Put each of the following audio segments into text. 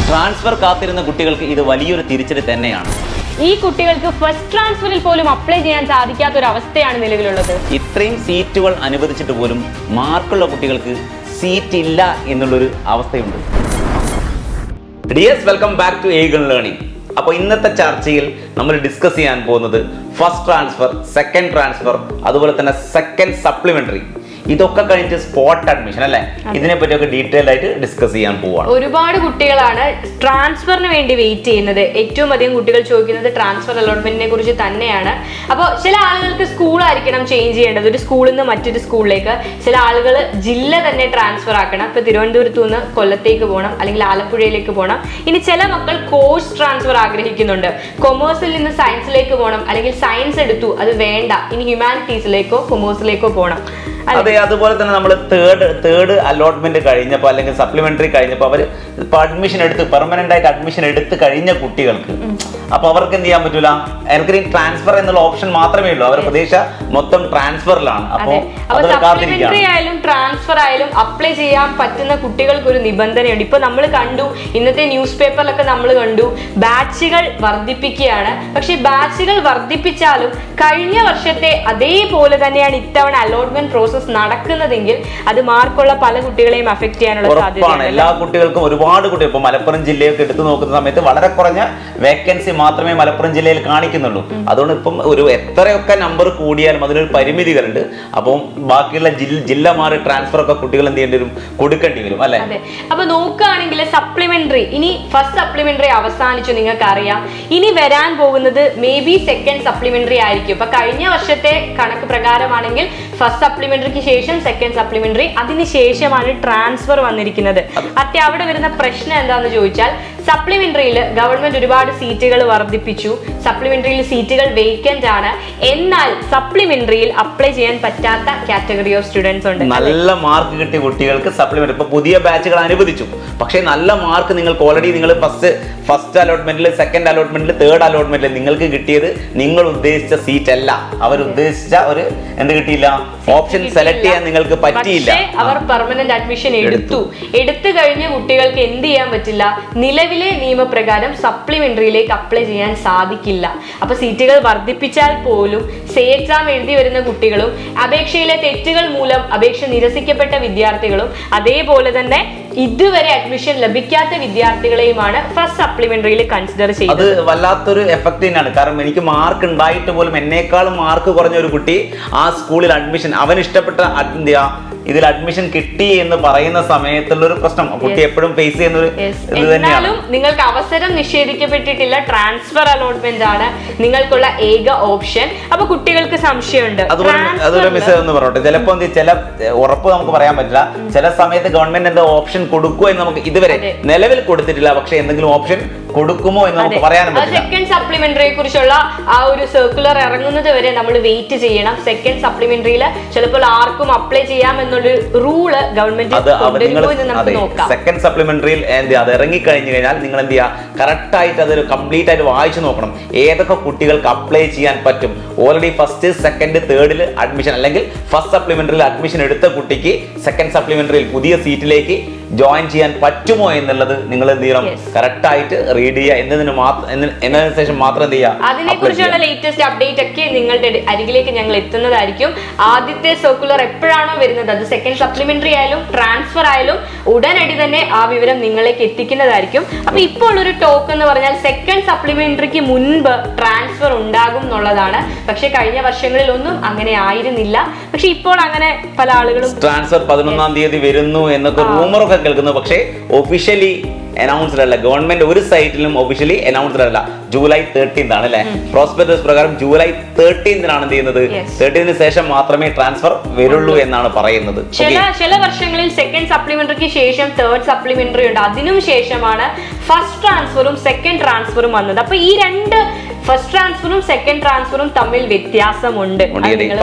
Transfer കാത്തിരുന്ന കുട്ടികൾക്ക് ഇത് വലിയൊരു തിരിച്ചടി തന്നെയാണ്. ഈ കുട്ടികൾക്ക് ഫസ്റ്റ് ട്രാൻസ്ഫറിൽ പോലും അപ്ലൈ ചെയ്യാൻ സാധിക്കാത്ത ഒരു അവസ്ഥയാണ് നിലവിലുള്ളത്. ഇത്രയും സീറ്റുകൾ അനുവദിച്ചിട്ട് പോലും മാർക്കുള്ള കുട്ടികൾക്ക് സീറ്റ് ഇല്ല എന്നുള്ളൊരു അവസ്ഥയുണ്ട്. Dears, welcome back to Egon learning. അപ്പോൾ ഇന്നത്തെ ചർച്ചയിൽ നമ്മൾ ഡിസ്കസ് ചെയ്യാൻ പോകുന്നത് ഫസ്റ്റ് ട്രാൻസ്ഫർ, സെക്കൻഡ് ട്രാൻസ്ഫർ, അതുപോലെ തന്നെ സെക്കൻഡ് സപ്ലിമെന്ററി, ഇതൊക്കെ കഴിഞ്ഞിട്ട് സ്പോട്ട് അഡ്മിഷൻ അല്ലേ, ഇതിനെ പറ്റിയൊക്കെ ഡീറ്റെയിൽ ആയിട്ട് ഡിസ്കസ് ചെയ്യാൻ പോവാണ്. ഒരുപാട് കുട്ടികളാണ് ട്രാൻസ്ഫറിന് വേണ്ടി വെയിറ്റ് ചെയ്യുന്നത്. ഏറ്റവും അധികം കുട്ടികൾ ചോദിക്കുന്നത് ട്രാൻസ്ഫർ അലോട്ട്മെന്റിനെ കുറിച്ച് തന്നെയാണ്. അപ്പോൾ ചില ആളുകൾക്ക് സ്കൂളായിരിക്കണം ചേഞ്ച് ചെയ്യേണ്ടത്, ഒരു സ്കൂളിൽ നിന്ന് മറ്റൊരു സ്കൂളിലേക്ക്. ചില ആളുകൾ ജില്ല തന്നെ ട്രാൻസ്ഫർ ആക്കണം. ഇപ്പൊ തിരുവനന്തപുരത്തു നിന്ന് കൊല്ലത്തേക്ക് പോകണം, അല്ലെങ്കിൽ ആലപ്പുഴയിലേക്ക് പോകണം. ഇനി ചില മക്കൾ കോഴ്സ് ട്രാൻസ്ഫർ ആഗ്രഹിക്കുന്നുണ്ട്. കൊമേഴ്സിൽ നിന്ന് സയൻസിലേക്ക് പോകണം, അല്ലെങ്കിൽ സയൻസ് എടുത്തു അത് വേണ്ട, ഇനി ഹ്യൂമാനിറ്റീസിലേക്കോ കൊമേഴ്സിലേക്കോ പോകണം. അതെ, അതുപോലെ തന്നെ നമ്മൾ തേർഡ് അലോട്ട്മെന്റ് കഴിഞ്ഞപ്പോൾ അല്ലെങ്കിൽ സപ്ലിമെന്ററി കഴിഞ്ഞപ്പോൾ അവർ അഡ്മിഷൻ എടുത്ത് പെർമനന്റ് ആയിട്ട് അഡ്മിഷൻ എടുത്ത് കഴിഞ്ഞ കുട്ടികൾക്ക് അപ്പൊ അവർക്ക് എന്ത് ചെയ്യാൻ പറ്റൂല, അവർക്ക് ട്രാൻസ്ഫർ എന്നുള്ള ഓപ്ഷൻ മാത്രമേ ഉള്ളൂ. അവർ പ്രതീക്ഷ മൊത്തം ട്രാൻസ്ഫറിലാണ്. അപ്പോൾ സപ്ലിമെന്ററി ആയാലും ട്രാൻസ്ഫർ ആയാലും അപ്ലൈ ചെയ്യാൻ പറ്റുന്ന കുട്ടികൾക്ക് ഒരു നിബന്ധനയുണ്ട്. ഇപ്പൊ നമ്മൾ കണ്ടു, ഇന്നത്തെ ന്യൂസ് പേപ്പറിലൊക്കെ നമ്മൾ കണ്ടു, ബാച്ചുകൾ വർദ്ധിപ്പിക്കുകയാണ്. പക്ഷെ ബാച്ചുകൾ വർദ്ധിപ്പിച്ചാലും കഴിഞ്ഞ വർഷത്തെ അതേപോലെ തന്നെയാണ് ഇത്തവണ അലോട്ട്മെന്റ് പ്രോസസ് നടക്കുന്നതെങ്കിൽ അത് മാർക്കുള്ള പല കുട്ടികളെയും അഫക്ട് ചെയ്യാനുള്ള സാധ്യതയാണ്. എല്ലാ കുട്ടികൾക്കും ഒരുപാട് കുട്ടികൾ ഇപ്പൊ മലപ്പുറം ജില്ലയൊക്കെ എടുത്തു നോക്കുന്ന സമയത്ത് വളരെ കുറഞ്ഞ വേക്കൻസി മാത്രമേ മലപ്പുറം ജില്ലയിൽ കാണിക്കുന്നുള്ളൂ. അതുകൊണ്ട് ഇപ്പം ഒരു എത്രയൊക്കെ നമ്പർ കൂടിയാലും അതിനൊരു പരിമിതികളുണ്ട്. അപ്പം ബാക്കിയുള്ള ജില്ല മാറി ട്രാൻസ്ഫർ ഒക്കെ കുട്ടികൾ എന്ത് ചെയ്യേണ്ടി വരും, കൊടുക്കേണ്ടി വരും അല്ലെ. അതെ, അപ്പൊ നോക്കുകയാണെങ്കിൽ സപ്ലിമെന്ററി, ഇനി ഫസ്റ്റ് സപ്ലിമെന്ററി അവസാനിച്ചു, നിങ്ങൾക്ക് അറിയാം. ഇനി വരാൻ പോകുന്നത് മേ ബി സെക്കൻഡ് സപ്ലിമെന്ററി ആയിരിക്കും. ഇപ്പൊ കഴിഞ്ഞ വർഷത്തെ കണക്ക് പ്രകാരമാണെങ്കിൽ ഫസ്റ്റ് സപ്ലിമെന്ററിക്ക് ശേഷം സെക്കൻഡ് സപ്ലിമെന്ററി, അതിനുശേഷമാണ് ട്രാൻസ്ഫർ വന്നിരിക്കുന്നത്. അവിടെ വരുന്ന പ്രശ്നം എന്താണെന്ന് ചോദിച്ചാൽ, സപ്ലിമെന്ററിയിൽ ഗവൺമെന്റ് ഒരുപാട് സീറ്റുകൾ വർദ്ധിപ്പിച്ചു. സപ്ലിമെന്ററിയിൽ സീറ്റുകൾ വേക്കന്റ് ആണ്. എന്നാൽ സപ്ലിമെന്ററിയിൽ അപ്ലൈ ചെയ്യാൻ പറ്റാത്ത കാറ്റഗറി ഓഫ് സ്റ്റുഡൻസ് ഉണ്ട്. നല്ല മാർക്ക് കിട്ടിയ കുട്ടികൾക്ക് സപ്ലിമെന്ററി ഇപ്പൊ പുതിയ ബാച്ചുകൾ അനുവദിച്ചു. പക്ഷേ നല്ല മാർക്ക് നിങ്ങൾക്ക് ഓൾറെഡി നിങ്ങൾ ഫസ്റ്റ് അലോട്ട്മെന്റിൽ, സെക്കൻഡ് അലോട്ട്മെന്റിൽ, തേർഡ് അലോട്ട്മെന്റിൽ നിങ്ങൾക്ക് കിട്ടിയത് നിങ്ങൾ ഉദ്ദേശിച്ച സീറ്റ് അല്ല. അവർ ഉദ്ദേശിച്ച ഒരു എന്ത് കിട്ടിയില്ല, ഓപ്ഷൻ സെലക്ട് ചെയ്യാൻ നിങ്ങൾക്ക് പറ്റിയില്ല. അവർ പെർമനന്റ് അഡ്മിഷൻ എടുത്തു കഴിഞ്ഞ കുട്ടികൾക്ക് എന്ത് ചെയ്യാൻ പറ്റില്ല, നിലവിലെ നിയമപ്രകാരം സപ്ലിമെന്ററിയിലേക്ക് അപ്ലൈ ചെയ്യാൻ സാധിക്കില്ല. അപ്പൊ സീറ്റുകൾ വർദ്ധിപ്പിച്ചാൽ പോലും സേ എക്സാം എഴുതി വരുന്ന കുട്ടികളും അപേക്ഷയിലെ തെറ്റുകൾ മൂലം അപേക്ഷ നിരസിക്കപ്പെട്ട വിദ്യാർത്ഥികളും അതേപോലെ തന്നെ ഇതുവരെ അഡ്മിഷൻ ലഭിക്കാത്ത വിദ്യാർത്ഥികളെയുമാണ് ഫസ്റ്റ് സപ്ലിമെന്ററിയിൽ കൺസിഡർ ചെയ്യുന്നത്. അത് വല്ലാത്തൊരു എഫക്ട് തന്നെയാണ്. കാരണം എനിക്ക് മാർക്ക് ഉണ്ടായിട്ട് പോലും എന്നേക്കാളും മാർക്ക് കുറഞ്ഞ ഒരു കുട്ടി ആ സ്കൂളിൽ അഡ്മിഷൻ, അവൻ ഇഷ്ടപ്പെട്ട ഇതിൽ അഡ്മിഷൻ കിട്ടി എന്ന് പറയുന്ന സമയത്തുള്ള ഒരു പ്രശ്നം കുട്ടി എപ്പോഴും ഫേസ് ചെയ്യുന്ന ഒരു ഇത് തന്നെയാണ്. നിങ്ങൾക്ക് അവസരം നിഷേധിക്കപ്പെട്ടിട്ടില്ല, ട്രാൻസ്ഫർ അലോട്ട്മെന്റ് ആണ് നിങ്ങൾക്കുള്ള ഏക ഓപ്ഷൻ. അപ്പൊ കുട്ടികൾക്ക് സംശയമുണ്ട്. അതൊരു മിസ് എന്ന് പറഞ്ഞോട്ടെ, ചിലപ്പോ ചില ഉറപ്പ് നമുക്ക് പറയാൻ പറ്റില്ല. ചില സമയത്ത് ഗവൺമെന്റ് എന്താ ഓപ്ഷൻ കൊടുക്കുമോ എന്ന് നമുക്ക് ഇതുവരെ നിലവിൽ കൊടുത്തിട്ടില്ല. പക്ഷെ എന്തെങ്കിലും ഓപ്ഷൻ കൊടുക്കുമോ എന്ന് നമുക്ക് പറയാനും പറ്റില്ല. സെക്കൻഡ് സപ്ലിമെന്ററിയെ കുറിച്ചുള്ള ആ ഒരു സർക്കുലർ ഇറങ്ങുന്നത് വരെ നമ്മൾ വെയിറ്റ് ചെയ്യണം. സെക്കൻഡ് സപ്ലിമെന്ററിയിൽ ചിലപ്പോൾ ആർക്കും അപ്ലൈ ചെയ്യാമെന്നുള്ള റൂള് ഗവൺമെന്റ് നോക്കാം. സെക്കൻഡ് സപ്ലിമെന്ററിയിൽ അത് ഇറങ്ങി കഴിഞ്ഞു കഴിഞ്ഞാൽ നിങ്ങൾ എന്ത് ചെയ്യുക, കറക്റ്റ് ആയിട്ട് അത് കംപ്ലീറ്റ് ആയിട്ട് വായിച്ചു നോക്കണം. ഏതൊക്കെ കുട്ടികൾക്ക് അപ്ലൈ ചെയ്യാൻ പറ്റും. ഓൾറെഡി ഫസ്റ്റ്, സെക്കൻഡ്, തേർഡിൽ അഡ്മിഷൻ അല്ലെങ്കിൽ ഫസ്റ്റ് സപ്ലിമെന്ററിയിൽ അഡ്മിഷൻ എടുത്ത കുട്ടിക്ക് സെക്കൻഡ് സപ്ലിമെന്ററിയിൽ പുതിയ സീറ്റിലേക്ക് ജോയിൻ ചെയ്യാൻ പറ്റുമോ എന്നുള്ളത് നിങ്ങൾ എന്ത് ചെയ്യണം, കറക്റ്റ് ആയിട്ട് റീഡ് ചെയ്യുക. എന്നതിന് ശേഷം മാത്രം എന്ത് ചെയ്യുക, അതിനെക്കുറിച്ചുള്ള ലേറ്റസ്റ്റ് അപ്ഡേറ്റ് ഒക്കെ നിങ്ങളുടെ അരികിലേക്ക് ഞങ്ങൾ എത്തുന്നതായിരിക്കും. ആദ്യത്തെ സർക്കുലർ എപ്പോഴാണോ വരുന്നത്, അത് സെക്കൻഡ് സപ്ലിമെന്ററി ആയാലും ട്രാൻസ്ഫർ ആയാലും ഉടനടി തന്നെ ആ വിവരം നിങ്ങളിലേക്ക് എത്തിക്കുന്നതായിരിക്കും. അപ്പൊ ഇപ്പോൾ ഒരു ടോക്ക് എന്ന് പറഞ്ഞാൽ സെക്കൻഡ് സപ്ലിമെന്ററിക്ക് മുൻപ് ട്രാൻസ്ഫർ ഉണ്ടാകും എന്നുള്ളതാണ്. പക്ഷെ കഴിഞ്ഞ വർഷങ്ങളിൽ ഒന്നും അങ്ങനെ ആയിരുന്നില്ല. പക്ഷെ ഇപ്പോൾ അങ്ങനെ പല ആളുകളും ട്രാൻസ്ഫർ 11-ാം തീയതി വരുന്നു എന്നൊക്കെ റൂമറൊക്കെ കേൾക്കുന്നു. പക്ഷേ ഒഫീഷ്യലി അനൗൺസ്ഡ് അല്ല. ഗവൺമെന്റ് ഒരു സൈറ്റിലും ഒഫീഷ്യലി അനൗൺസ്ഡ് അല്ല. ജൂലൈ 13 ആണ് അല്ലെ, പ്രോസ്പെക്ടസ് പ്രകാരം ജൂലൈ 13 എന്ത് ചെയ്യുന്നത്, 13 ശേഷം മാത്രമേ ട്രാൻസ്ഫർ വരുള്ളൂ എന്നാണ് പറയുന്നത്. ചില വർഷങ്ങളിൽ സെക്കൻഡ് സപ്ലിമെന്ററിക്ക് ശേഷം തേർഡ് സപ്ലിമെന്ററി ഉണ്ട്. അതിനും ശേഷമാണ് ഫസ്റ്റ് ട്രാൻസ്ഫറും സെക്കൻഡ് ട്രാൻസ്ഫറും വന്നത്. അപ്പൊ ഈ രണ്ട് ഫസ്റ്റ് ട്രാൻസ്ഫറും സെക്കൻഡ് ട്രാൻസ്ഫറും തമ്മിൽ വ്യത്യാസമുണ്ട്.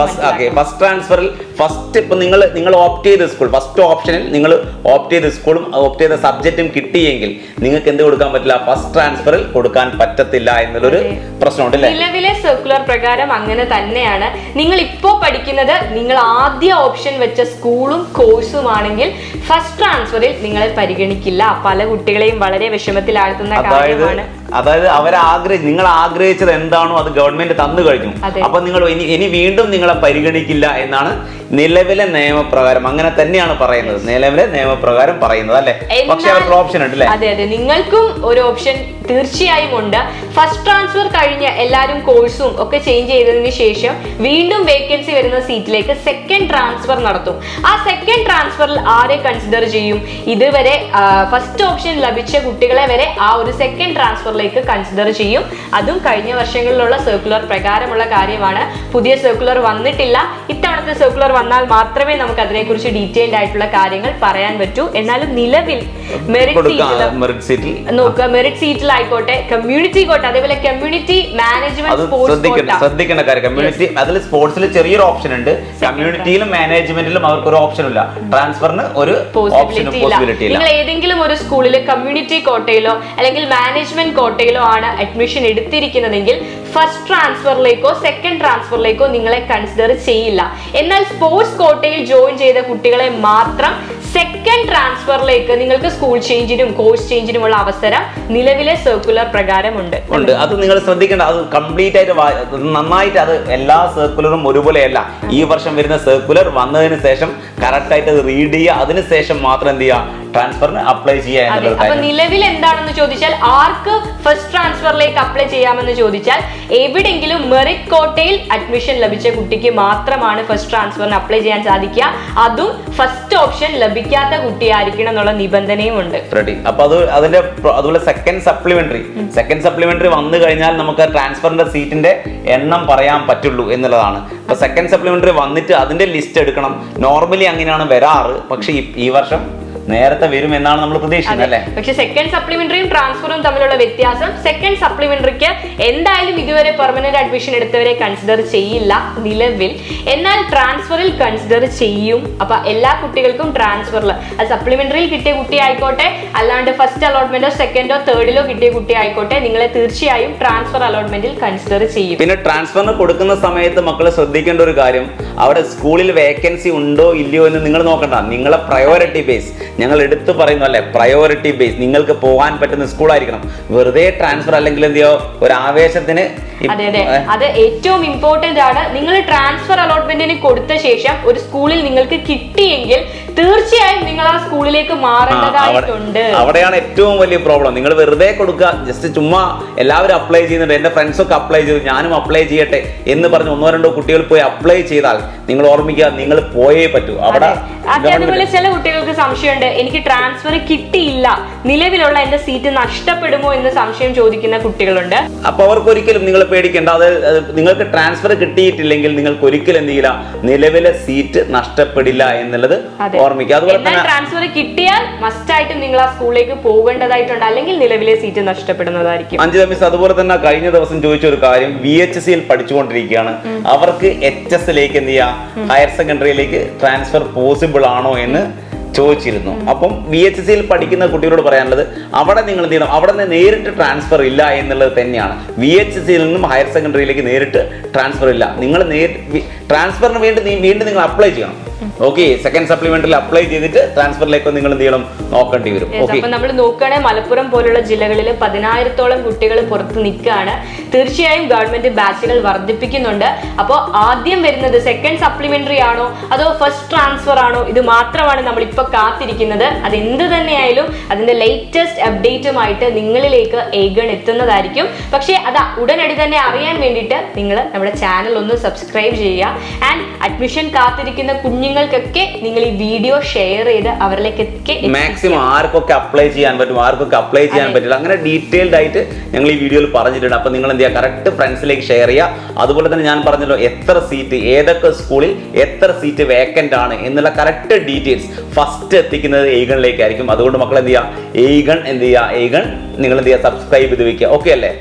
ഫസ്റ്റ് ട്രാൻസ്ഫറിൽ ഫസ്റ്റ് ഇപ്പൊ നിങ്ങൾ ഓപ്റ്റ് ചെയ്ത സ്കൂൾ, ഫസ്റ്റ് ഓപ്ഷനിൽ നിങ്ങൾ ഓപ്റ്റ് ചെയ്ത സ്കൂളും ഓപ്റ്റ് ചെയ്ത സബ്ജക്റ്റും കിട്ടിയെങ്കിൽ നിങ്ങൾക്ക് എന്ത് കൊടുക്കാൻ പറ്റില്ല? ഫസ്റ്റ് ട്രാൻസ്ഫറിൽ കൊടുക്കാൻ പറ്റത്തില്ല എന്നുള്ളൊരു പ്രശ്നമുണ്ട്. നിലവിലെ സർക്കുലർ പ്രകാരം അങ്ങനെ തന്നെയാണ്. നിങ്ങൾ ഇപ്പോ പഠിക്കുന്നത് നിങ്ങൾ ആദ്യ ഓപ്ഷൻ വെച്ച സ്കൂളും കോഴ്സും ആണെങ്കിൽ ഫസ്റ്റ് ട്രാൻസ്ഫറിൽ നിങ്ങളെ പരിഗണിക്കില്ല. പല കുട്ടികളെയും വളരെ വിഷമത്തിലാഴ്ത്തുന്ന കാര്യമാണ്. അതായത് നിങ്ങൾ ആഗ്രഹിച്ചത് എന്താണോ അത് ഗവൺമെന്റ് തന്നു കഴിഞ്ഞു. അപ്പൊ നിങ്ങൾ ഇനി വീണ്ടും നിങ്ങളെ പരിഗണിക്കില്ല എന്നാണ് നിലവിലെ നിയമപ്രകാരം. അങ്ങനെ തന്നെയാണ് പറയുന്നത്, നിലവിലെ നിയമപ്രകാരം പറയുന്നത് അല്ലെ. പക്ഷെ അവർക്ക് ഓപ്ഷൻ ഉണ്ട് അല്ലേ? അതെ, നിങ്ങൾക്കും ഒരു ഓപ്ഷൻ തീർച്ചയായും ഉണ്ട്. ഫസ്റ്റ് ട്രാൻസ്ഫർ കഴിഞ്ഞ് എല്ലാവരും കോഴ്സും ഒക്കെ ചേഞ്ച് ചെയ്തതിന് ശേഷം വീണ്ടും വേക്കൻസി വരുന്ന സീറ്റിലേക്ക് സെക്കൻഡ് ട്രാൻസ്ഫർ നടത്തും. ആ സെക്കൻഡ് ട്രാൻസ്ഫറിൽ ആരെ കൺസിഡർ ചെയ്യും? ഇതുവരെ ഫസ്റ്റ് ഓപ്ഷൻ ലഭിച്ച കുട്ടികളെ വരെ ആ ഒരു സെക്കൻഡ് ട്രാൻസ്ഫറിലേക്ക് കൺസിഡർ ചെയ്യും. അതും കഴിഞ്ഞ വർഷങ്ങളിലുള്ള സർക്കുലർ പ്രകാരമുള്ള കാര്യമാണ്. പുതിയ സർക്കുലർ വന്നിട്ടില്ല. ഇത്തവണത്തെ സർക്കുലർ വന്നാൽ മാത്രമേ നമുക്ക് അതിനെക്കുറിച്ച് ഡീറ്റെയിൽഡ് ആയിട്ടുള്ള കാര്യങ്ങൾ പറയാൻ പറ്റൂ. എന്നാലും നിലവിൽ മെറിറ്റ് സീറ്റിൽ ആയിക്കോട്ടെ, കമ്മ്യൂണിറ്റി കോട്ട, അതേപോലെ കമ്മ്യൂണിറ്റി മാനേജ്മെന്റ് ശ്രദ്ധിക്കേണ്ട കാര്യം, കമ്മ്യൂണിറ്റി അതിൽ സ്പോർട്സിൽ ചെറിയൊരു ഓപ്ഷൻ ഉണ്ട്, കമ്മ്യൂണിറ്റിയിലും മാനേജ്മെന്റിലും അവർക്ക് ഒരു ഓപ്ഷൻ ഇല്ല. ട്രാൻസ്ഫറിന് ഒരു പോസിബിലിറ്റി ഇല്ല. നിങ്ങൾ ഏതെങ്കിലും ഒരു സ്കൂളിൽ കമ്മ്യൂണിറ്റി കോട്ടയിലോ അല്ലെങ്കിൽ മാനേജ്മെന്റ് കോട്ടയിലോ ആണ് അഡ്മിഷൻ എടുത്തിരിക്കുന്നതെങ്കിൽ ഫസ്റ്റ് ട്രാൻസ്ഫറിലേക്കോ സെക്കൻഡ് ട്രാൻസ്ഫറിലേക്കോ നിങ്ങളെ കൺസിഡർ ചെയ്യില്ല. എന്നാൽ സ്പോർട്സ് കോട്ടയിൽ ജോയിൻ ചെയ്ത കുട്ടികളെ മാത്രം സെക്കൻഡ് ട്രാൻസ്ഫറിലേക്ക് നിങ്ങൾക്ക് സ്കൂൾ ചേഞ്ചിനും കോഴ്സ് ചേഞ്ചിനുമുള്ള അവസരം നിലവിലെ സർക്കുലർ പ്രകാരമുണ്ട്. അത് നിങ്ങൾ ശ്രദ്ധിക്കേണ്ട. അത് കംപ്ലീറ്റ് ആയിട്ട് നന്നായിട്ട് അത് എല്ലാ സർക്കുലറും ഒരുപോലെയല്ല. ഈ വർഷം വരുന്ന സർക്കുലർ വന്നതിന് ശേഷം കറക്റ്റ് ആയിട്ട് അത് റീഡ് ചെയ്യുക, അതിനുശേഷം മാത്രം എന്ത് ചെയ്യുക, ട്രാൻസ്ഫറിന് അപ്ലൈ ചെയ്യുക. അപ്പൊ നിലവിൽ എന്താണെന്ന് ചോദിച്ചാൽ ആർക്ക് ഫസ്റ്റ് ട്രാൻസ്ഫറിലേക്ക് അപ്ലൈ ചെയ്യാമെന്ന് ചോദിച്ചാൽ എവിടെയെങ്കിലും മെറിറ്റ് കോട്ടയിൽ അഡ്മിഷൻ ലഭിച്ച കുട്ടിക്ക് മാത്രമാണ് ഫസ്റ്റ് ട്രാൻസ്ഫറിന് അപ്ലൈ ചെയ്യാൻ സാധിക്കുക. അതും ഫസ്റ്റ് ഓപ്ഷൻ ലഭിക്കാത്ത കുട്ടിയായിരിക്കണം എന്നുള്ള നിബന്ധനയും ഉണ്ട്. അപ്പൊ അതുപോലെ സെക്കൻഡ് സപ്ലിമെന്ററി വന്നു കഴിഞ്ഞാൽ നമുക്ക് ട്രാൻസ്ഫറിന്റെ സീറ്റിന്റെ എണ്ണം പറയാൻ പറ്റുള്ളൂ എന്നുള്ളതാണ്. അപ്പൊ സെക്കൻഡ് സപ്ലിമെന്ററി വന്നിട്ട് അതിന്റെ ലിസ്റ്റ് എടുക്കണം. നോർമലി അങ്ങനെയാണ് വരാറ്. പക്ഷെ ഈ വർഷം നേരത്തെ വരും എന്നാണ് നമ്മൾ പ്രതീക്ഷിക്കുന്നത് അല്ലേ? പക്ഷെ സെക്കൻഡ് സപ്ലിമെന്ററിയും ട്രാൻസ്ഫറും തമ്മിലുള്ള വ്യത്യാസം, സെക്കൻഡ് സപ്ലിമെന്ററിക്ക് എന്തായാലും ഇതുവരെ പെർമനന്റ് അഡ്മിഷൻ എടുത്തവരെ കൺസിഡർ ചെയ്യില്ല നിലവിൽ. എന്നാൽ ട്രാൻസ്ഫറിൽ കൺസിഡർ ചെയ്യും. അപ്പൊ എല്ലാ കുട്ടികൾക്കും ട്രാൻസ്ഫറിൽ, അത് സപ്ലിമെന്ററിയിൽ കിട്ടിയ കുട്ടി ആയിക്കോട്ടെ, അല്ലാണ്ട് ഫസ്റ്റ് അലോട്ട്മെന്റോ സെക്കൻഡോ തേർഡിലോ കിട്ടിയ കുട്ടി ആയിക്കോട്ടെ, നിങ്ങളെ തീർച്ചയായും ട്രാൻസ്ഫർ അലോട്ട്മെന്റിൽ കൺസിഡർ ചെയ്യും. പിന്നെ ട്രാൻസ്ഫറിന് കൊടുക്കുന്ന സമയത്ത് മക്കൾ ശ്രദ്ധിക്കേണ്ട ഒരു കാര്യം, അവിടെ സ്കൂളിൽ വേക്കൻസി ഉണ്ടോ ഇല്ലയോ എന്ന് നിങ്ങൾ നോക്കണ്ട. നിങ്ങളെ പ്രയോറിറ്റി ബേസ്, ഞങ്ങൾ എടുത്തു പറയുന്നു അല്ലെ, പ്രയോറിറ്റി ബേസ്. നിങ്ങൾക്ക് പോകാൻ പറ്റുന്ന സ്കൂളായിരിക്കണം. വെറുതെ ട്രാൻസ്ഫർ അല്ലെങ്കിൽ എന്ത് ചെയ്യോ, ഒരു ആവേശത്തിന്. അതെ, അത് ഏറ്റവും ഇമ്പോർട്ടന്റ് ആണ്. നിങ്ങൾ ട്രാൻസ്ഫർ അലോട്ട്മെന്റിന് കൊടുത്ത ശേഷം ഒരു സ്കൂളിൽ നിങ്ങൾക്ക് കിട്ടിയെങ്കിൽ തീർച്ചയായും നിങ്ങൾ ആ സ്കൂളിലേക്ക് മാറേണ്ടതായിട്ടുണ്ട്. അവിടെയാണ് ഏറ്റവും വലിയ പ്രോബ്ലം. നിങ്ങൾ വെറുതെ കൊടുക്കുക, ജസ്റ്റ് ചുമ്മാ എല്ലാവരും അപ്ലൈ ചെയ്യുന്നുണ്ട്, എന്റെ ഫ്രണ്ട്സ് ഒക്കെ അപ്ലൈ ചെയ്തു, ഞാനും അപ്ലൈ ചെയ്യട്ടെ എന്ന് പറഞ്ഞ് 1-2 കുട്ടികൾ പോയി അപ്ലൈ ചെയ്താൽ നിങ്ങൾ ഓർമ്മിക്കുക, നിങ്ങൾ പോയേ പറ്റൂ. അതുപോലെ ചില കുട്ടികൾക്ക് സംശയമുണ്ട്, എനിക്ക് ട്രാൻസ്ഫർ കിട്ടിയില്ല, നിലവിലുള്ള എന്റെ സീറ്റ് നഷ്ടപ്പെടുമോ എന്ന് സംശയം ചോദിക്കുന്ന കുട്ടികളുണ്ട്. അപ്പൊ അവർക്ക് ഒരിക്കലും നിങ്ങൾ പേടിക്കേണ്ട. അത് നിങ്ങൾക്ക് ട്രാൻസ്ഫർ കിട്ടിയിട്ടില്ലെങ്കിൽ നിങ്ങൾക്ക് ഒരിക്കലും എന്ത് ചെയ്യില്ല, നിലവിലെ സീറ്റ് നഷ്ടപ്പെടില്ല എന്നുള്ളത് ഓർമ്മിക്കുക. അതുപോലെ തന്നെ ട്രാൻസ്ഫർ കിട്ടിയാൽ മസ്റ്റ് ആയിട്ടും നിങ്ങൾ ആ സ്കൂളിലേക്ക് പോകേണ്ടതായിട്ടുണ്ട്, അല്ലെങ്കിൽ നിലവിലെ സീറ്റ് നഷ്ടപ്പെടുന്നതായിരിക്കും. അഞ്ജിത മിസ്, അതുപോലെ തന്നെ കഴിഞ്ഞ ദിവസം ചോദിച്ച ഒരു കാര്യം, VHSCയിൽ പഠിച്ചുകൊണ്ടിരിക്കുകയാണ്, അവർക്ക് HS-ലേക്ക് എന്ത് ചെയ്യാം, ഹയർ സെക്കൻഡറിയിലേക്ക് ട്രാൻസ്ഫർ പോസിബിൾ ആണോ എന്ന് ചോദിച്ചിരുന്നു. അപ്പം VHSCയിൽ പഠിക്കുന്ന കുട്ടികളോട് പറയാനുള്ളത്, അവിടെ നിങ്ങൾ എന്ത് ചെയ്യണം, അവിടെ നിന്ന് നേരിട്ട് ട്രാൻസ്ഫർ ഇല്ല എന്നുള്ളത് തന്നെയാണ്. VHSCയിൽ നിന്നും ഹയർ സെക്കൻഡറിയിലേക്ക് നേരിട്ട് ട്രാൻസ്ഫർ ഇല്ല. നിങ്ങൾ ട്രാൻസ്ഫറിന് വീണ്ടും നിങ്ങൾ അപ്ലൈ ചെയ്യണം. ഓക്കെ, സെക്കൻഡ് സപ്ലിമെന്ററിൽ അപ്ലൈ ചെയ്തിട്ട് ട്രാൻസ്ഫറിലേക്ക് നിങ്ങൾ എന്ത് ചെയ്യണം, നോക്കേണ്ടി വരും. അപ്പൊ നമ്മൾ നോക്കുകയാണെങ്കിൽ മലപ്പുറം പോലുള്ള ജില്ലകളിൽ 10,000-ഓളം കുട്ടികൾ പുറത്ത് നിൽക്കുകയാണ്. തീർച്ചയായും ഗവൺമെന്റ് ബാച്ചുകൾ വർദ്ധിപ്പിക്കുന്നുണ്ട്. അപ്പോൾ ആദ്യം വരുന്നത് സെക്കൻഡ് സപ്ലിമെന്ററി ആണോ അതോ ഫസ്റ്റ് ട്രാൻസ്ഫർ ആണോ, ഇത് മാത്രമാണ് നമ്മൾ ഇപ്പൊ കാത്തിരിക്കുന്നത്. അത് എന്ത് തന്നെയായാലും അതിന്റെ ലേറ്റസ്റ്റ് അപ്ഡേറ്റുമായിട്ട് നിങ്ങളിലേക്ക് ഏഗൺ എത്തുന്നതായിരിക്കും. പക്ഷേ അത് ഉടനടി തന്നെ അറിയാൻ വേണ്ടിയിട്ട് നിങ്ങൾ നമ്മുടെ ചാനൽ ഒന്ന് സബ്സ്ക്രൈബ് ചെയ്യുക. ആൻഡ് അഡ്മിഷൻ കാത്തിരിക്കുന്ന കുഞ്ഞുങ്ങൾക്കൊക്കെ നിങ്ങൾ ഈ വീഡിയോ ഷെയർ ചെയ്ത് അവരിലേക്ക് മാക്സിമം ആർക്കൊക്കെ അപ്ലൈ ചെയ്യാൻ പറ്റും, ആർക്കൊക്കെ അപ്ലൈ ചെയ്യാൻ പറ്റില്ല, അങ്ങനെ ഡീറ്റെയിൽഡ് ആയിട്ട് ഞങ്ങൾ ഈ വീഡിയോയിൽ പറഞ്ഞിട്ടുണ്ട്. അപ്പൊ നിങ്ങൾ എന്ത് ചെയ്യുക, കറക്റ്റ് ഫ്രണ്ട്സിലേക്ക് ഷെയർ ചെയ്യുക. അതുപോലെ തന്നെ ഞാൻ പറഞ്ഞല്ലോ, എത്ര സീറ്റ്, ഏതൊക്കെ സ്കൂളിൽ എത്ര സീറ്റ് വേക്കന്റ് ആണ് എന്നുള്ള കറക്റ്റ് ഡീറ്റെയിൽസ് ഫസ്റ്റ് എത്തിക്കുന്നത് ഏഗണിലേക്കായിരിക്കും. അതുകൊണ്ട് മക്കൾ എന്ത് ചെയ്യുക, ഏഗൺ നിങ്ങൾ എന്ത് ചെയ്യുക, സബ്സ്ക്രൈബ് ചെയ്ത് വെക്കുക. ഓക്കെ അല്ലേ?